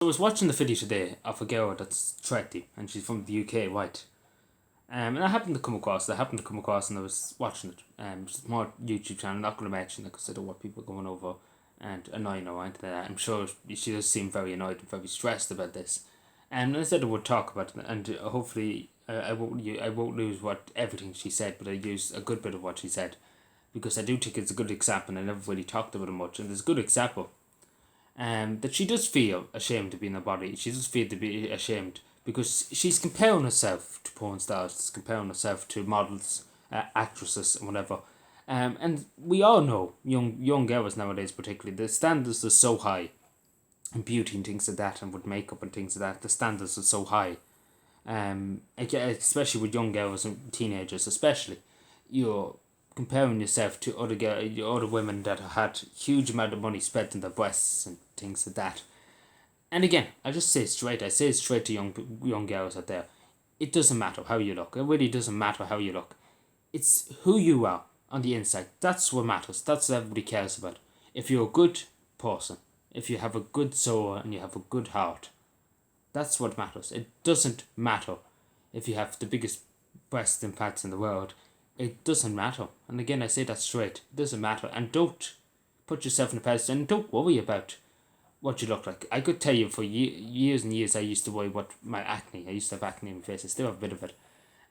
I was watching the video today of a girl that's 30 and she's from the UK, white. And I happened to come across and I was watching it. It's more YouTube channel, I'm not going to mention it because I don't want people going over and annoying her or anything like that. I'm sure she does seem very annoyed and very stressed about this. And I said I would talk about it, and hopefully I won't lose what everything she said, but I use a good bit of what she said because I do think it's a good example, and I never really talked about it much. And it's a good example that she does feel ashamed to be in her body. She does feel to be ashamed because she's comparing herself to porn stars, she's comparing herself to models, actresses, and whatever. And we all know, young girls nowadays particularly, the standards are so high in beauty and things like that, and with makeup and things like that, the standards are so high. Especially with young girls and teenagers, especially, you're comparing yourself to other women that have had huge amount of money spent on their breasts and things like that. And again, I just say it straight. I say it straight to young girls out there. It doesn't matter how you look. It really doesn't matter how you look. It's who you are on the inside. That's what matters. That's what everybody cares about. If you're a good person, if you have a good soul and you have a good heart, that's what matters. It doesn't matter if you have the biggest breast implants in the world. It doesn't matter. And again, I say that straight. It doesn't matter. And don't put yourself in a pedestal and don't worry about what you look like. I could tell you for years and years I used to worry about my acne. I used to have acne on my face. I still have a bit of it.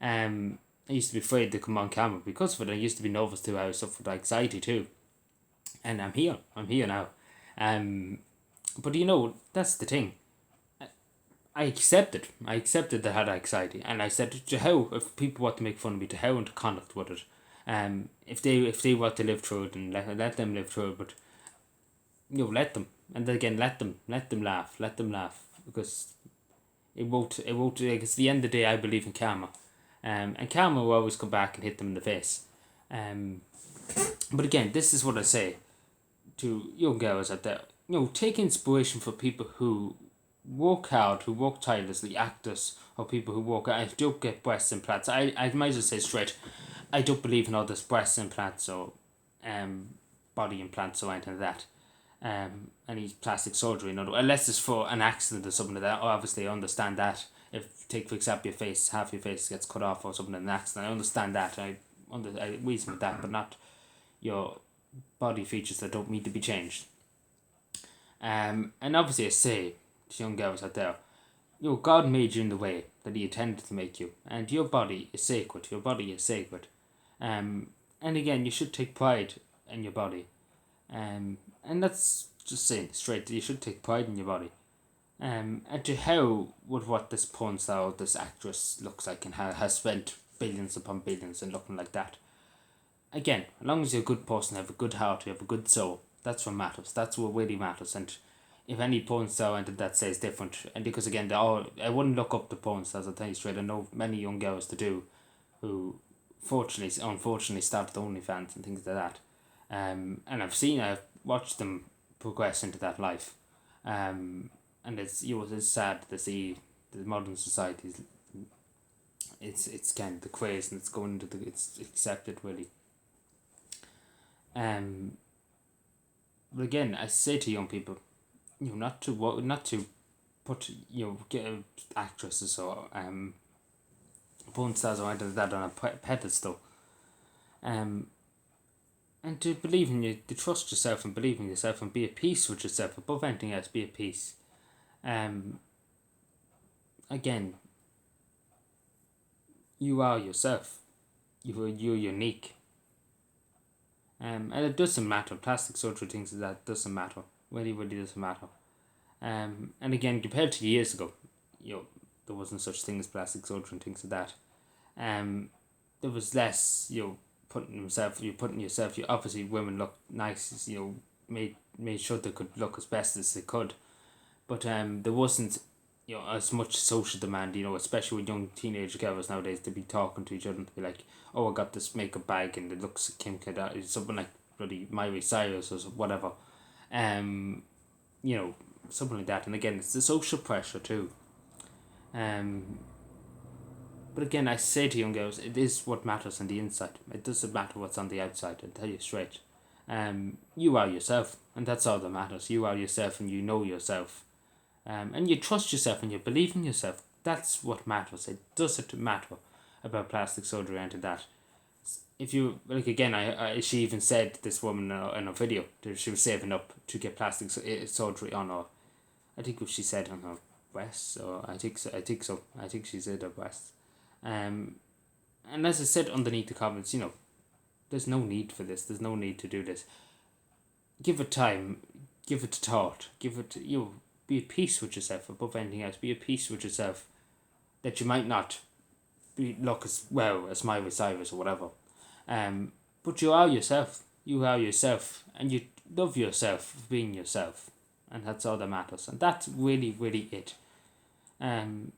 I used to be afraid to come on camera because of it. I used to be nervous too. I suffered with anxiety too. And I'm here. I'm here now. But that's the thing. I accepted. I accepted that I had anxiety, and I said to hell if people want to make fun of me, to hell and to conduct with it. If they want to live through it, and let them live through it, but let them, and again let them laugh because it won't like, it's the end of the day. I believe in karma, and karma will always come back and hit them in the face. But again, this is what I say to young girls out there. Take inspiration from people who work hard, who work tirelessly, actors or people who work out, don't get breast implants. I might as well say straight, I don't believe in all this breast implants or body implants or anything like that. Any plastic surgery, unless it's for an accident or something like that. Obviously, I understand that. If, take for example, half your face gets cut off or something in an accident, I understand that. I reason with that, but not your body features that don't need to be changed. And obviously, I say to young girls out there, God made you in the way that He intended to make you, and your body is sacred. Your body is sacred. And again, you should take pride in your body. And that's just saying straight. You should take pride in your body. And to hell with what this porn star, this actress looks like, and has spent billions upon billions and looking like that. Again, as long as you're a good person, have a good heart, you have a good soul, that's what matters. That's what really matters. And if any porn star entered that says different, and because again, I wouldn't look up the porn stars, I'll tell you straight. I know many young girls to do, who unfortunately started OnlyFans and things like that. And I've watched them progress into that life. And it's sad to see the modern society. It's kind of the craze, and it's going into it's accepted really. But again, I say to young people, not to put get actresses or porn stars or anything like that on a pedestal. And to believe in you, to trust yourself and believe in yourself and be at peace with yourself above anything else. Be at peace. Again, you are yourself. You're unique. And it doesn't matter. Plastic surgery, things like that doesn't matter. Really, really doesn't matter. And again, compared to years ago, there wasn't such thing as plastic surgery and things like that. There was less, putting yourself. Obviously, women looked nice. Made sure they could look as best as they could, but there wasn't as much social demand. Especially with young teenage girls nowadays, to be talking to each other and to be like, oh, I got this makeup bag and it looks like Kim Kardashian, something like bloody Miley Cyrus or whatever. Something like that. And again, it's the social pressure too. But again, I say to young girls, it is what matters on the inside. It doesn't matter what's on the outside. I'll tell you straight. You are yourself, and that's all that matters. You are yourself, and you know yourself. and you trust yourself and you believe in yourself. That's what matters. It doesn't matter about plastic surgery or anything that. If you like again, she even said, this woman in a video, that she was saving up to get plastic surgery on her. I think what she said on her breasts, or I think so. I think she said her breasts. And as I said underneath the comments, there's no need for this. There's no need to do this. Give it time. Give it thought. Give it, be at peace with yourself above anything else. Be at peace with yourself that you might not look as well as Miley Cyrus or whatever. But you are yourself. You are yourself, and you love yourself for being yourself, and that's all that matters. And that's really, really it. And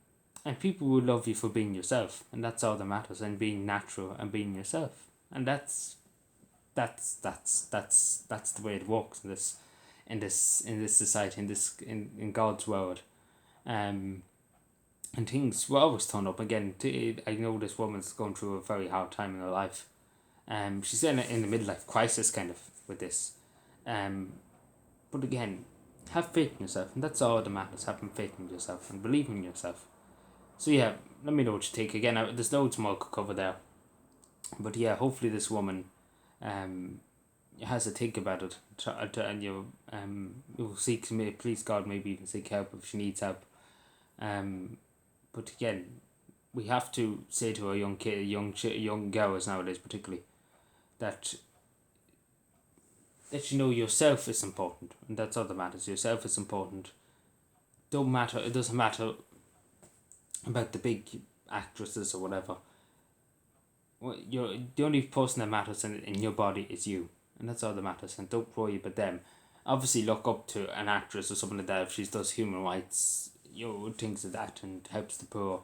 people will love you for being yourself, and that's all that matters. And being natural and being yourself, and that's the way it works in this society, in God's world. And things will always turn up again. I know this woman's going through a very hard time in her life. She's in a midlife crisis kind of with this. But again, have faith in yourself, and that's all that matters. Having faith in yourself and believing in yourself. So yeah, let me know what you think. Again, there's loads more to cover there. But yeah, hopefully this woman has to think about it, and you'll seek, please God, maybe even seek help if she needs help. But again, we have to say to our young girls nowadays, particularly, that yourself is important, and that's all that matters. Yourself is important. It doesn't matter about the big actresses or whatever. The only person that matters in your body is you, and that's all that matters. And don't worry about them. Obviously, look up to an actress or something like that if she does human rights, things like that, and helps the poor.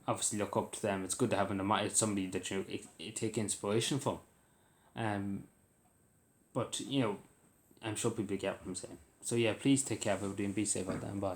Obviously look up to them. It's good to have somebody that you take inspiration from. But I'm sure people get what I'm saying. So yeah, please take care of everybody and be safe out there, and bye.